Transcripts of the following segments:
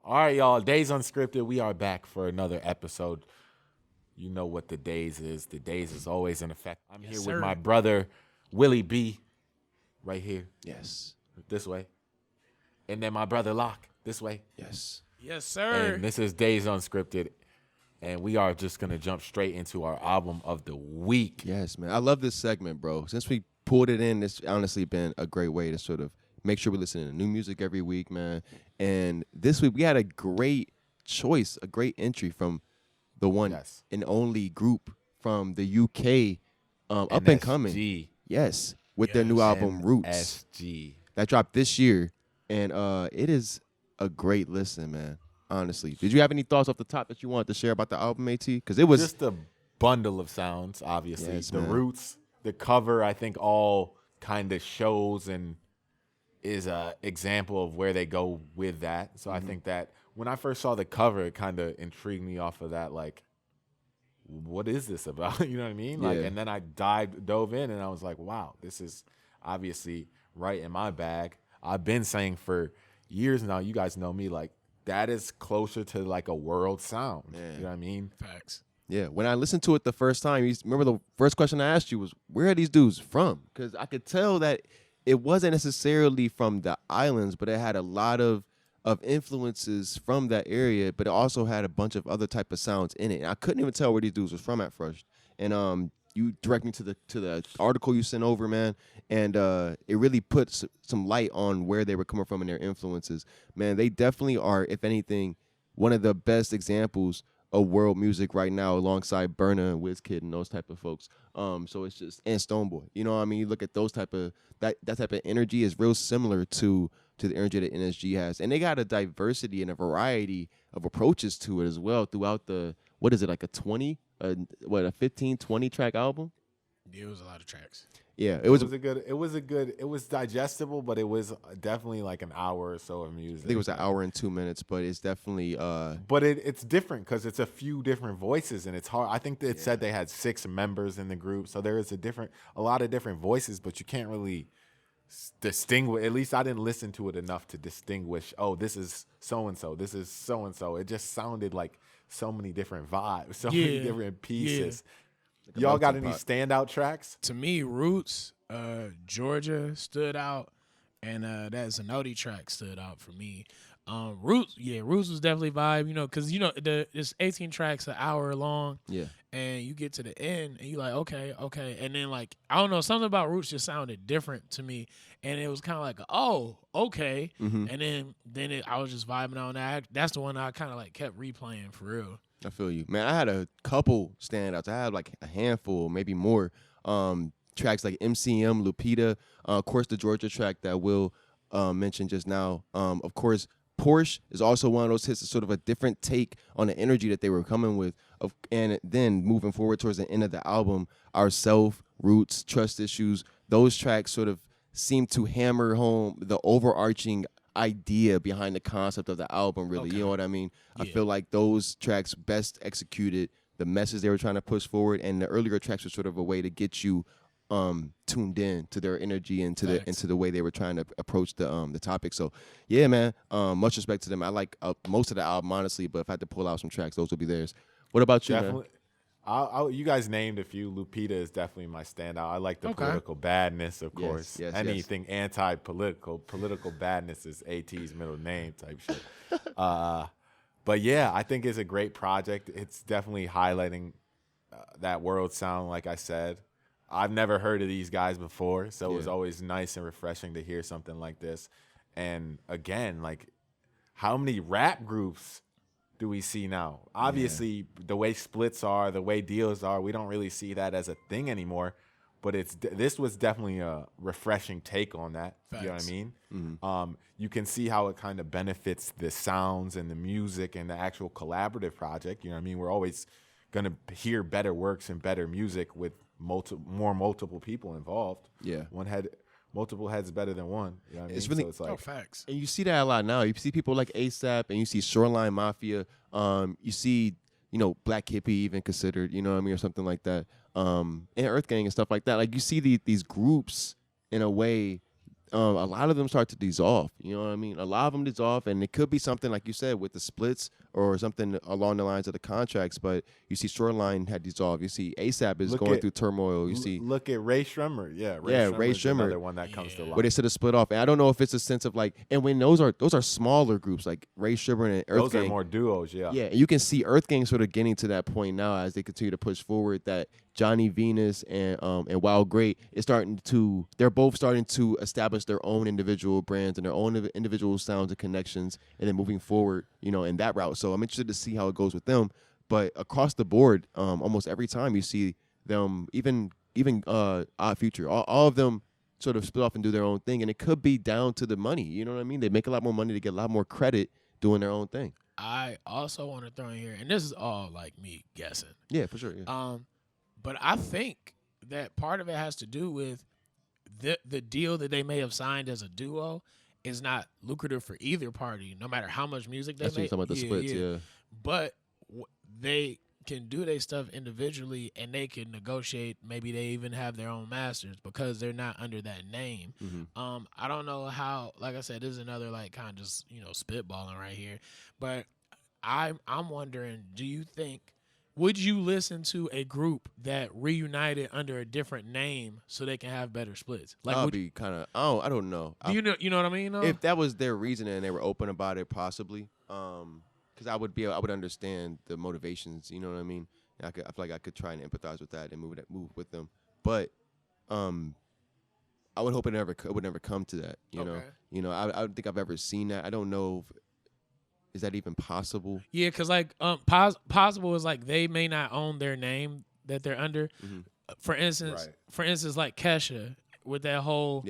All right, y'all. Daze Unscripted. We are back for another episode. You know what the Daze is. The Daze is always in effect. I'm here with my brother, Willie B, right here. Yes. This way. And then my brother, Locc, this way. Yes. Yes, sir. And this is Daze Unscripted. And we are just going to jump straight into our album of the week. Yes, man. I love this segment, bro. Since we pulled it in, it's honestly been a great way to sort of make sure we're listening to new music every week, man. And this week we had a great choice, a great entry from the one and only group from the UK, up and coming. Yes, with their new album, Roots. That dropped this year. And it is a great listen, man. Honestly, did you have any thoughts off the top that you wanted to share about the album, AT? Because it was just a bundle of sounds. Obviously, yes, the man. Roots, the cover, I think all kind of shows and is a example of where they go with that. So I think that when I first saw the cover, it kind of intrigued me off of that. Like, what is this about? You know what I mean? Like, and then I dove in, and I was like, wow, this is obviously right in my bag. I've been saying for years now. You guys know me, like. That is closer to like a world sound. You know what I mean? Facts. Yeah. When I listened to it the first time, remember the first question I asked you was, where are these dudes from? Because I could tell that it wasn't necessarily from the islands, but it had a lot of influences from that area, but it also had a bunch of other type of sounds in it. And I couldn't even tell where these dudes was from at first. And you direct me to the article you sent over, man, and it really puts some light on where they were coming from and their influences. Man, they definitely are, if anything, one of the best examples of world music right now, alongside Burna and Wizkid and those type of folks. So it's just, and Stonebwoy. You know what I mean? You look at those type of that type of energy is real similar to the energy that NSG has, and they got a diversity and a variety of approaches to it as well throughout the. What is it, like a 15, 20 track album? Yeah, it was a lot of tracks. Yeah, it was digestible, but it was definitely like an hour or so of music. I think it was an hour and 2 minutes, but it's definitely but it's different because it's a few different voices, and it's hard. I think that it said they had 6 members in the group, so there is a lot of different voices, but you can't really distinguish. At least I didn't listen to it enough to distinguish, oh, this is so and so, this is so and so. It just sounded like so many different vibes, so many different pieces. Like y'all got any standout tracks? To me, Roots, Georgia stood out, and that Zanotti track stood out for me. Roots was definitely vibe, because it's 18 tracks, an hour long. Yeah. And you get to the end, and you're like, okay, and then like I don't know, something about Roots just sounded different to me, and it was kind of like, oh, okay, and then I was just vibing on that. That's the one I kind of like kept replaying for real. I feel you, man. I had a couple standouts. I had like a handful, maybe more. Tracks like MCM, Lupita, of course the Georgia track that Will mentioned just now. Of course. Porsche is also one of those hits. It's sort of a different take on the energy that they were coming with. And then moving forward towards the end of the album, Ourself, Roots, Trust Issues, those tracks sort of seem to hammer home the overarching idea behind the concept of the album, really. Okay. You know what I mean? Yeah. I feel like those tracks best executed the message they were trying to push forward, and the earlier tracks were sort of a way to get you tuned in to their energy and to the way they were trying to approach the topic. So yeah, man, much respect to them. I like most of the album, honestly, but if I had to pull out some tracks, those would be theirs. What about you, man? You guys named a few. Lupita is definitely my standout. I like the political badness, of course. Yes, anything anti-political, political badness is AT's middle name type shit. But yeah, I think it's a great project. It's definitely highlighting that world sound, like I said. I've never heard of these guys before, so it was always nice and refreshing to hear something like this. And again, like, how many rap groups do we see now? Obviously, the way splits are, the way deals are, we don't really see that as a thing anymore. But this was definitely a refreshing take on that. Facts. You know what I mean? Mm-hmm. You can see how it kind of benefits the sounds and the music and the actual collaborative project. You know what I mean? We're always going to hear better works and better music with multiple people involved. Yeah. Multiple heads better than one. You know what I mean? It's really, so it's like, facts. And you see that a lot now. You see people like ASAP, and you see Shoreline Mafia. You see, Black Hippie even considered, you know what I mean, or something like that. And Earth Gang and stuff like that. Like, you see these groups in a way a lot of them start to dissolve. You know what I mean? A lot of them dissolve, and it could be something like you said with the splits or something along the lines of the contracts. But you see, Shoreline had dissolved. You see, ASAP is going through turmoil. You see, look at Ray Shremmer. Yeah, Ray Shremmer, another one that comes to light. Where they sort of split off, and I don't know if it's a sense of like, and when those are smaller groups like Ray Shremmer and Earth Gang. Those are more duos. Yeah, yeah, and you can see Earth Gang sort of getting to that point now as they continue to push forward. That Johnny Venus and Wild Great they're both starting to establish their own individual brands and their own individual sounds and connections, and then moving forward, in that route. So I'm interested to see how it goes with them. But across the board, almost every time you see them, even Odd Future, all of them sort of split off and do their own thing, and it could be down to the money. You know what I mean? They make a lot more money to get a lot more credit doing their own thing. I also want to throw in here, and this is all like me guessing. Yeah, for sure. Yeah. But I think that part of it has to do with the deal that they may have signed as a duo is not lucrative for either party, no matter how much music they make. That's talking about the splits, yeah. But they can do their stuff individually, and they can negotiate. Maybe they even have their own masters because they're not under that name. Mm-hmm. I don't know how. Like I said, this is another like kind of just spitballing right here. But I'm wondering, do you think? Would you listen to a group that reunited under a different name so they can have better splits? Like, I'll be kind of. I don't know. You know what I mean? Though? If that was their reason and they were open about it, possibly. Because I would understand the motivations. You know what I mean? I feel like I could try and empathize with that and move with them. But, I would hope it would never come to that. You know. I don't think I've ever seen that. I don't know. Is that even possible? Yeah, because like possible is like they may not own their name that they're under. Mm-hmm. For instance, like Kesha with that whole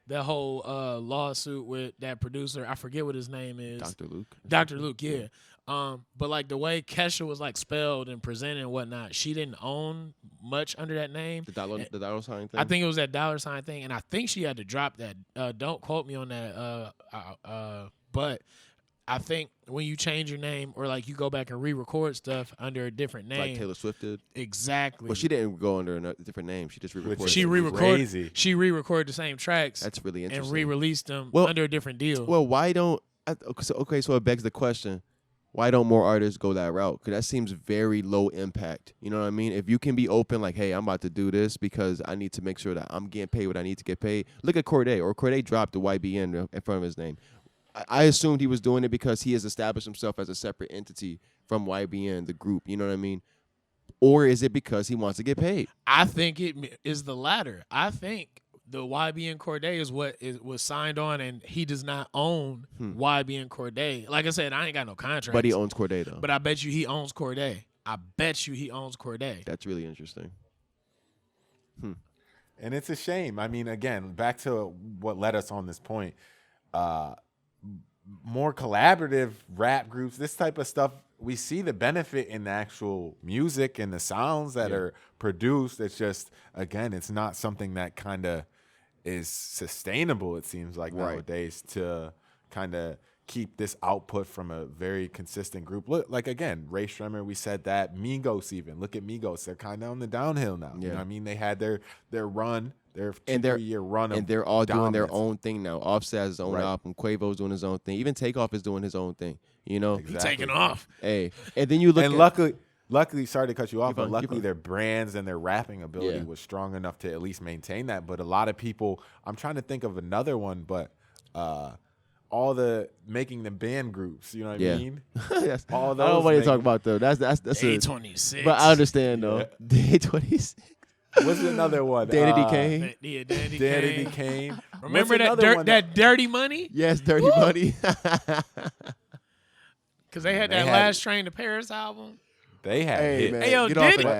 lawsuit with that producer. I forget what his name is. Dr. Locc, yeah. But like the way Kesha was like spelled and presented and whatnot, she didn't own much under that name. The dollar sign thing. I think it was that dollar sign thing, and I think she had to drop that. Don't quote me on that. But I think when you change your name or like you go back and re-record stuff under a different name, like Taylor Swift did. Exactly. Well, she didn't go under a different name. She just re-recorded. She re-recorded the same tracks. That's really interesting. And re-released them under a different deal. Well, why don't? So it begs the question: why don't more artists go that route? Because that seems very low impact. You know what I mean? If you can be open, like, hey, I'm about to do this because I need to make sure that I'm getting paid what I need to get paid. Look at Cordae. Cordae dropped the YBN in front of his name. I assumed he was doing it because he has established himself as a separate entity from YBN, the group. You know what I mean? Or is it because he wants to get paid? I think it is the latter. I think the YBN Cordae is what was signed on, and he does not own YBN Cordae. Like I said, I ain't got no contract. But he owns Cordae, though. But I bet you he owns Cordae. That's really interesting. And it's a shame. I mean, again, back to what led us on this point. More collaborative rap groups, this type of stuff, we see the benefit in the actual music and the sounds that are produced. It's just, again, it's not something that kind of is sustainable, it seems like nowadays, to kind of keep this output from a very consistent group. Look, like, again, Ray Shremmer, we said that. Migos even. Look at Migos. They're kind of on the downhill now. You know what I mean? They had their run. Their 2-3-year run, and they're all doing their own thing now. Offset has his own album. Quavo's doing his own thing. Even Takeoff is doing his own thing. You know, exactly. Taking off. Hey, and then you look. And luckily, sorry to cut you off, but luckily their brands and their rapping ability was strong enough to at least maintain that. But a lot of people, I'm trying to think of another one, but all the making the band groups, you know what I mean? All those. I don't want to talk about though. That's Day 26. But I understand though. Day 26. What's another one? Danity Kane. Danity Kane. Remember that Dirty Money? Yes, Dirty Money. Because they had that Last Train to Paris album. They had hits. Hey, yo,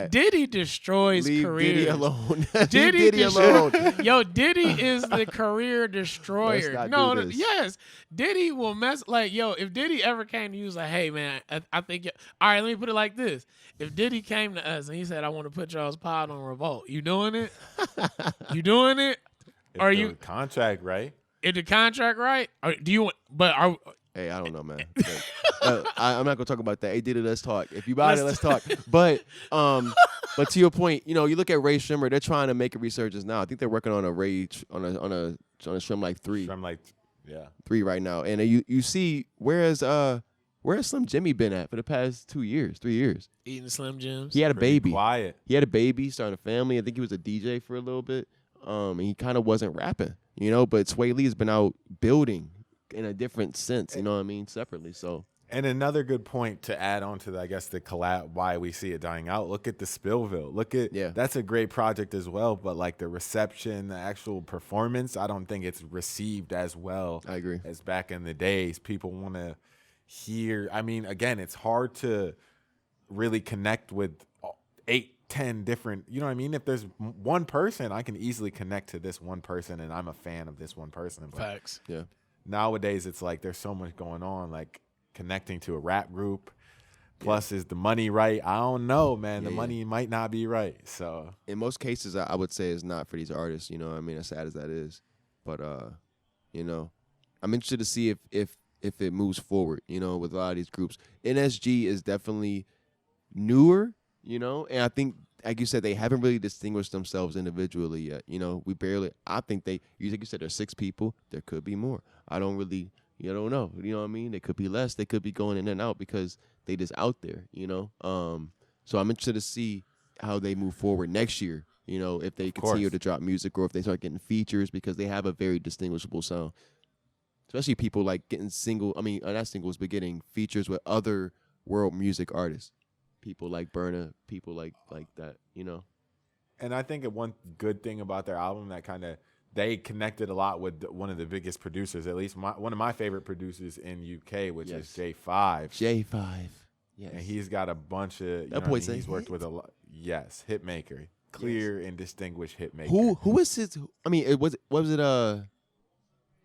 Diddy destroys careers. Diddy alone. Diddy alone. Yo, Diddy is the career destroyer. Yes. Diddy will mess, like, yo, if Diddy ever came to you, was like, hey, man, I think, all right, let me put it like this. If Diddy came to us and he said, I want to put y'all's pod on Revolt, you doing it? You doing it? Are you contract right? Is the contract right? Or do you want, Hey, I don't know, man. I'm not gonna talk about that. Hey, Diddy, let's talk. If you buy it, let's talk. But to your point, you know, you look at Ray Shremmer. They're trying to make a resurgence now. I think they're working on a trying to strum like 3. I'm like, yeah. 3 right now. And you see, where's Slim Jimmy been at for the past 2 years, 3 years? Eating Slim Jims. He had a Pretty baby. quiet. He had a baby, starting a family. I think he was a DJ for a little bit. And he kind of wasn't rapping, you know. But Sway Lee has been out building in a different sense, you know what I mean, separately. So. And another good point to add on to, I guess, the collab, why we see it dying out. Look at the Spillville. That's a great project as well. But like the reception, the actual performance, I don't think it's received as well. I agree. As back in the days. People want to hear. I mean, again, it's hard to really connect with 8, 10 different. You know what I mean? If there's one person, I can easily connect to this one person, and I'm a fan of this one person. But Facts. Yeah. Nowadays, it's like there's so much going on. Like. Connecting to a rap group, plus is the money right? I don't know, man. The money might not be right. So in most cases, I would say it's not for these artists. You know what I mean? As sad as that is, but you know, I'm interested to see if it moves forward. You know, with a lot of these groups, NSG is definitely newer. You know, and I think, like you said, they haven't really distinguished themselves individually yet. You know, I think like you said, there's 6 people. There could be more. I don't really. You don't know. You know what I mean? They could be less. They could be going in and out because they just out there, you know? So I'm interested to see how they move forward next year, you know, if they continue to drop music or if they start getting features because they have a very distinguishable sound. Especially people like getting not singles, but getting features with other world music artists. People like Burna, people like that, you know? And I think one good thing about their album that kind of they connected a lot with one of the biggest producers, at least one of my favorite producers in UK, which is J5. J5, yes. And he's got a bunch of, he's worked with a lot. Yes, hitmaker, clear and distinguished hitmaker. Who is his? I mean,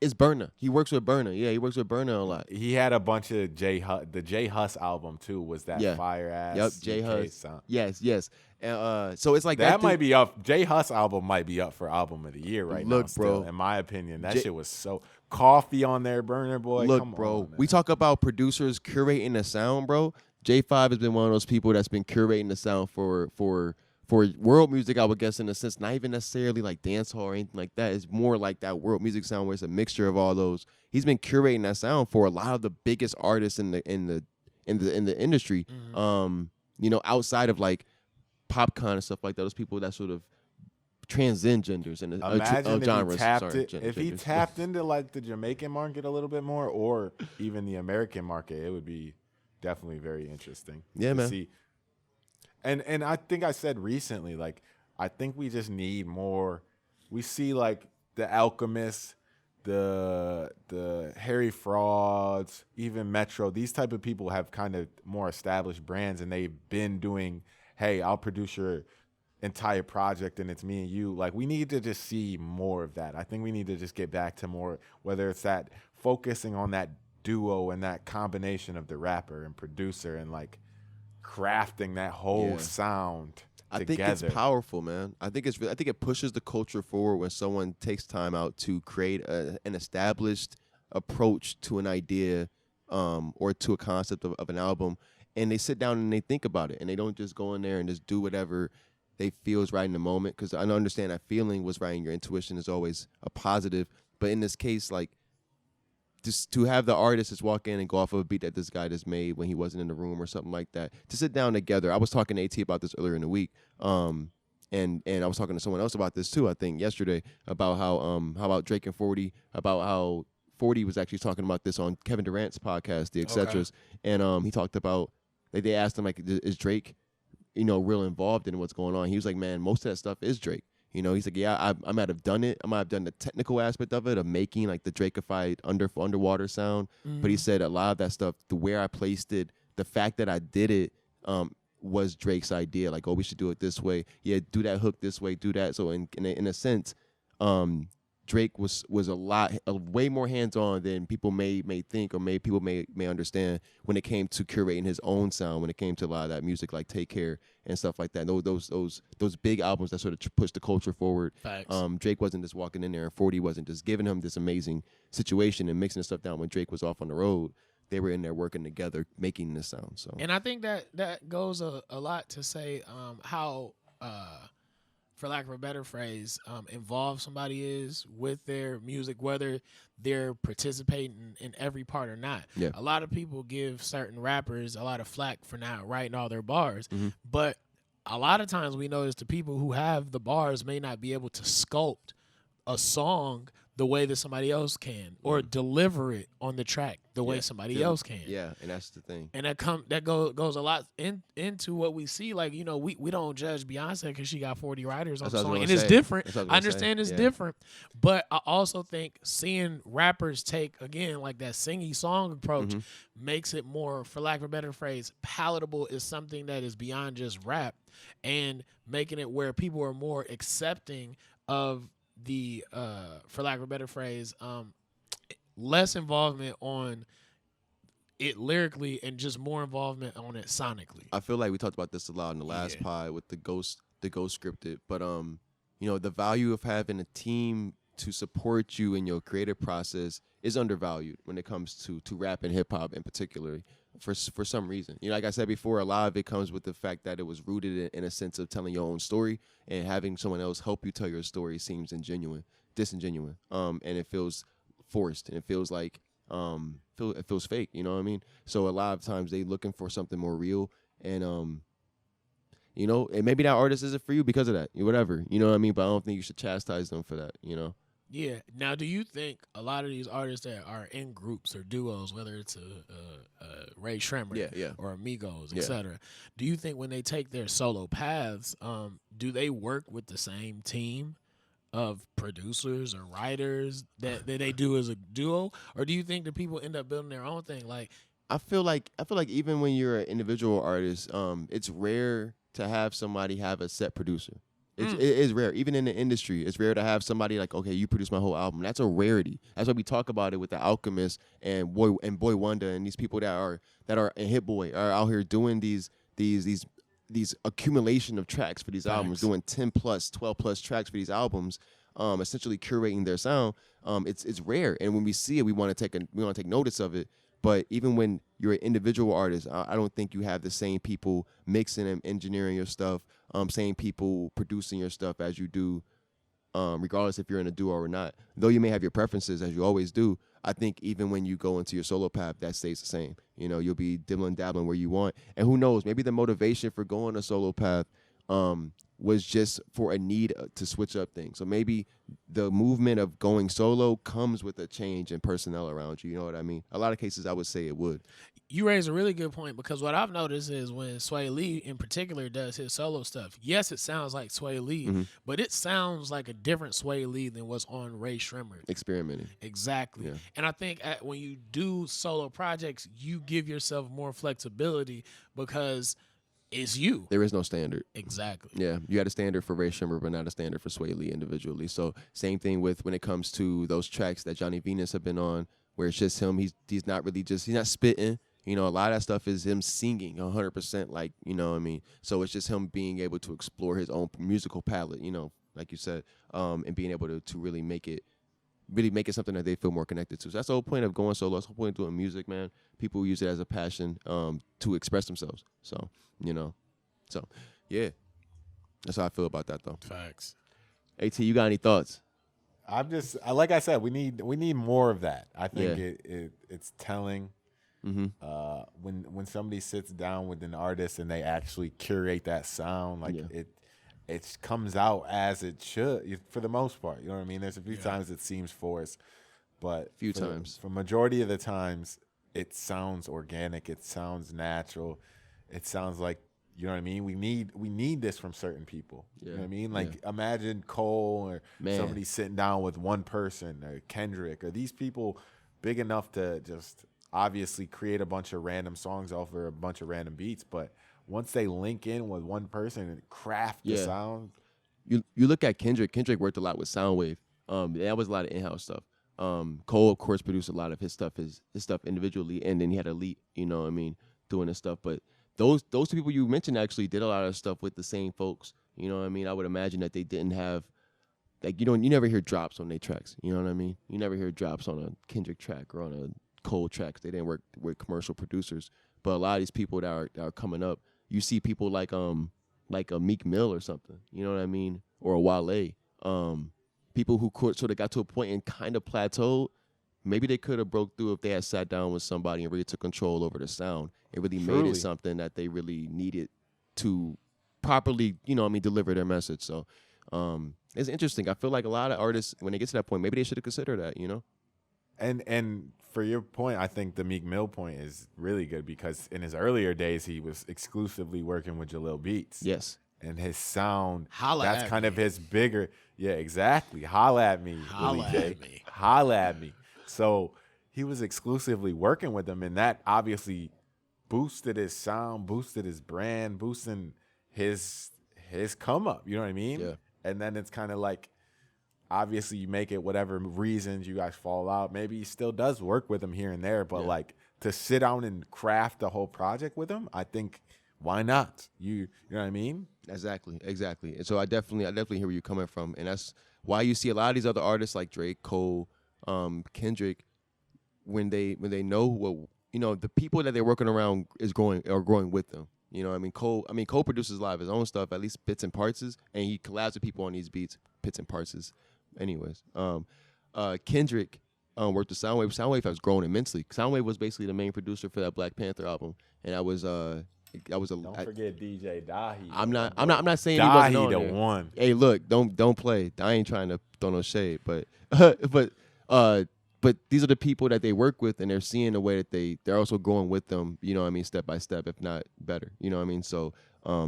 it's Burna. He works with Burna. Yeah, he works with Burna a lot. He had a bunch of the J Hus album too. Was that fire ass? Yep, J Hus. Sound. Yes. So it's like that might be up. J Hus album might be up for album of the year right now. Look, bro. In my opinion, that shit was so coffee on there, Burner Boy. Look, come bro. on, we talk about producers curating the sound, bro. J5 has been one of those people that's been curating the sound for world music, I would guess, in a sense, not even necessarily like dancehall or anything like that. It's more like that world music sound where it's a mixture of all those. He's been curating that sound for a lot of the biggest artists in the industry. Mm-hmm. You know, outside of like PopCon and stuff like that, those people that sort of transcend genders and genres. If he tapped into like the Jamaican market a little bit more, or even the American market, it would be definitely very interesting. Yeah, man. See. And I think I said recently, like, I think we just need more. We see like the Alchemist, the Harry Frauds, even Metro. These type of people have kind of more established brands, and they've been doing, hey, I'll produce your entire project and it's me and you. Like, we need to just see more of that. I think we need to just get back to more, whether it's that focusing on that duo and that combination of the rapper and producer and like crafting that whole sound together. I think it's powerful, man. I think it pushes the culture forward when someone takes time out to create an established approach to an idea or to a concept of an album, and they sit down and they think about it, and they don't just go in there and just do whatever they feel is right in the moment. Because I understand that feeling was right, and your intuition is always a positive. But in this case, like, just to have the artist just walk in and go off of a beat that this guy just made when he wasn't in the room or something like that, to sit down together. I was talking to AT about this earlier in the week, and I was talking to someone else about this too, I think yesterday, about how about Drake and 40, about how 40 was actually talking about this on Kevin Durant's podcast, The Etcetras, and he talked about, they asked him, like, is Drake, real involved in what's going on? He was like, man, most of that stuff is Drake. He's like, yeah, I might have done it. I might have done the technical aspect of it, of making like the Drakeified underwater sound. Mm-hmm. But he said a lot of that stuff, the way I placed it, the fact that I did it, was Drake's idea. Like, oh, we should do it this way. Yeah, do that hook this way, do that. So in a sense, Drake was way more hands-on than people may think, or people may understand when it came to curating his own sound, when it came to a lot of that music like Take Care and stuff like that. Those big albums that sort of pushed the culture forward. Facts. Drake wasn't just walking in there, and 40 wasn't just giving him this amazing situation and mixing the stuff down when Drake was off on the road. They were in there working together, making this sound. So, and I think that goes a lot to say how for lack of a better phrase, involved somebody is with their music, whether they're participating in every part or not. Yeah. A lot of people give certain rappers a lot of flack for not writing all their bars, but a lot of times we notice the people who have the bars may not be able to sculpt a song the way that somebody else can, or deliver it on the track the way somebody else can. Yeah, and that's the thing. And that goes a lot into what we see. Like, you know, we don't judge Beyonce because she got 40 writers on the song, and it's different. I understand it's different, but I also think seeing rappers take, again, like that singy song approach makes it more, for lack of a better phrase, palatable, is something that is beyond just rap, and making it where people are more accepting of the for lack of a better phrase, less involvement on it lyrically and just more involvement on it sonically. I feel like we talked about this a lot in the last pod with the Ghost Scripted, but you know, the value of having a team to support you in your creative process is undervalued when it comes to rap and hip hop in particular. For some reason, you know, like I said before, a lot of it comes with the fact that it was rooted in a sense of telling your own story, and having someone else help you tell your story seems disingenuous, and it feels forced, and it feels like it feels fake. You know what I mean? So a lot of times they looking for something more real, and you know, and maybe that artist isn't for you because of that, whatever. You know what I mean? But I don't think you should chastise them for that. You know? Yeah. Now, do you think a lot of these artists that are in groups or duos, whether it's a Ray Shremmer or Amigos, etc., do you think when they take their solo paths, do they work with the same team of producers or writers that they do as a duo, or do you think that people end up building their own thing? Like, I feel like even when you're an individual artist, it's rare to have somebody have a set producer. It is rare. Even in the industry, it's rare to have somebody like, okay, you produce my whole album. That's a rarity. That's why we talk about it with the Alchemist and Boy Wonder and these people that are in Hit Boy are out here doing these accumulation of tracks for these albums, doing 10 plus, 12 plus tracks for these albums, essentially curating their sound. It's rare, and when we see it, we want to take notice of it. But even when you're an individual artist, I don't think you have the same people mixing and engineering your stuff, same people producing your stuff as you do, regardless if you're in a duo or not. Though you may have your preferences, as you always do, I think even when you go into your solo path, that stays the same. You know, you'll be dibbling dabbling where you want. And who knows, maybe the motivation for going a solo path was just for a need to switch up things. So maybe the movement of going solo comes with a change in personnel around you. You know what I mean? A lot of cases, I would say it would. You raise a really good point, because what I've noticed is when Sway Lee in particular does his solo stuff, yes, it sounds like Sway Lee, but it sounds like a different Sway Lee than what's on Ray Shremmer. Experimenting. Exactly. Yeah. And I think when you do solo projects, you give yourself more flexibility because it's you. There is no standard. Exactly. Yeah, you had a standard for Ray Shremmer, but not a standard for Sway Lee individually. So same thing with when it comes to those tracks that Johnny Venus have been on, where it's just him. He's not really he's not spitting. You know, a lot of that stuff is him singing 100%, like, you know what I mean? So it's just him being able to explore his own musical palette, you know, like you said, and being able to really make it something that they feel more connected to. So that's the whole point of going solo. That's the whole point of doing music, man. People use it as a passion to express themselves. So, you know, yeah. That's how I feel about that, though. Facts. AT, you got any thoughts? I'm just, like I said, we need more of that. I think it's telling. When somebody sits down with an artist and they actually curate that sound, like it comes out as it should for the most part. You know what I mean? There's a few times it seems forced, but for majority of the times it sounds organic. It sounds natural. It sounds like, you know what I mean? We need this from certain people. You know what I mean? Like imagine Cole or somebody sitting down with one person, or Kendrick, or these people big enough to just obviously create a bunch of random songs off of a bunch of random beats, but once they link in with one person and craft the sound. You look at Kendrick. Kendrick worked a lot with Soundwave. That was a lot of in-house stuff. Cole, of course, produced a lot of his stuff individually, and then he had Elite, you know what I mean, doing his stuff. But those two people you mentioned actually did a lot of stuff with the same folks. You know what I mean? I would imagine that they didn't have, like, you never hear drops on their tracks. You know what I mean? You never hear drops on a Kendrick track or on a Cole tracks. They didn't work with commercial producers. But a lot of these people that are coming up, you see people like a Meek Mill or something. You know what I mean? or a Wale, people who sort of got to a point and kind of plateaued, maybe they could have broke through if they had sat down with somebody and really took control over the sound and really made it something that they really needed to properly, deliver their message. So it's interesting. I feel like a lot of artists, when they get to that point, maybe they should have considered that, And for your point, I think the Meek Mill point is really good because in his earlier days, he was exclusively working with Jalil Beats. Yes. And his sound, Holla that's at kind me. of his bigger. Yeah, exactly. Holla at me, Holla Willie J. at me. Holla at me. So he was exclusively working with him, and that obviously boosted his sound, boosted his brand, boosting his come up. You know what I mean? Yeah. And then it's kind of like, obviously you make it whatever reasons you guys fall out. Maybe he still does work with him here and there, but like to sit down and craft the whole project with him, I think why not? You know what I mean? Exactly. And so I definitely hear where you're coming from, and that's why you see a lot of these other artists like Drake, Cole, Kendrick, when they know what the people that they're working around are growing with them. You know what I mean? Cole produces a lot of his own stuff, at least bits and parts, and he collabs with people on these beats, bits and parts. Anyways, Kendrick worked with Soundwave. Soundwave has grown immensely. Soundwave was basically the main producer for that Black Panther album, and I was Don't forget DJ Dahi. I'm not saying he wasn't on Dahi the there. one. Hey, look, don't play. I ain't trying to throw no shade, but but these are the people that they work with, and they're seeing the way that they're also going with them. You know what I mean, step by step, if not better. You know what I mean. So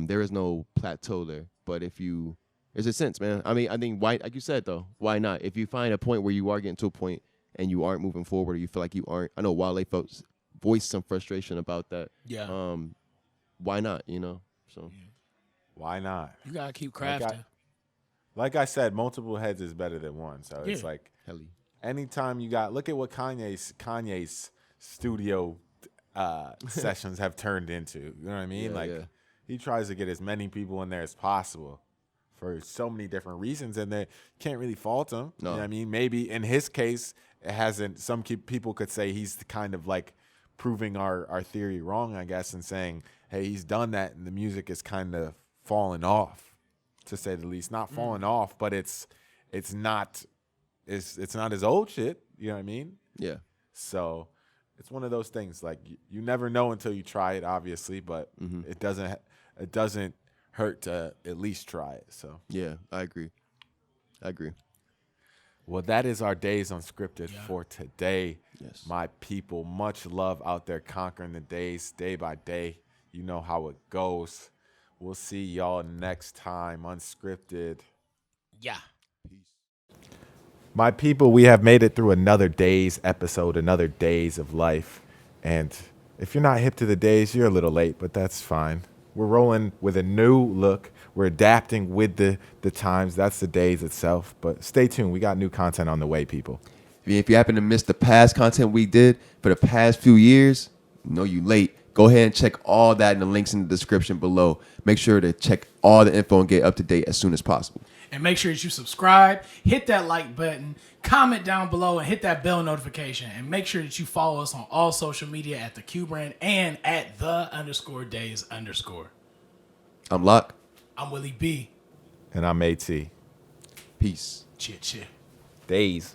there is no plateau there. But there's a sense, man. I mean, I think why, like you said though, why not? If you find a point where you are getting to a point and you aren't moving forward, or you feel like you aren't. I know Wale folks voiced some frustration about that. Yeah. Why not? So Why not? You gotta keep crafting. Like I said, multiple heads is better than one. So it's Yeah. like Helly. anytime look at what Kanye's studio sessions have turned into. You know what I mean? Yeah. He tries to get as many people in there as possible for so many different reasons, and they can't really fault him. No. You know what I mean? Maybe in his case, it hasn't. Some people could say he's kind of like proving our theory wrong, I guess, and saying, hey, he's done that, and the music is kind of falling off, to say the least. Not falling off, but it's not his old shit. You know what I mean? Yeah. So it's one of those things. Like you never know until you try it, obviously, but it doesn't hurt to at least try it. So Yeah, I agree. well, that is our Daze Unscripted for today. Yes. My people, much love out there conquering the days day by day. You know how it goes. We'll see y'all next time. Unscripted. Yeah. My people, we have made it through another Daze episode, another Daze of life. And if you're not hip to the Daze, you're a little late, but that's fine. We're rolling with a new look. We're adapting with the times. That's the Daze itself. But stay tuned. We got new content on the way, people. If you happen to miss the past content we did for the past few years, know you late. Go ahead and check all that in the links in the description below. Make sure to check all the info and get up to date as soon as possible. And make sure that you subscribe, hit that like button, comment down below, and hit that bell notification. And make sure that you follow us on all social media at the Q Brand and at @the_Daze_. I'm Locc. I'm Willie B. And I'm AT. Peace. Chit. Daze.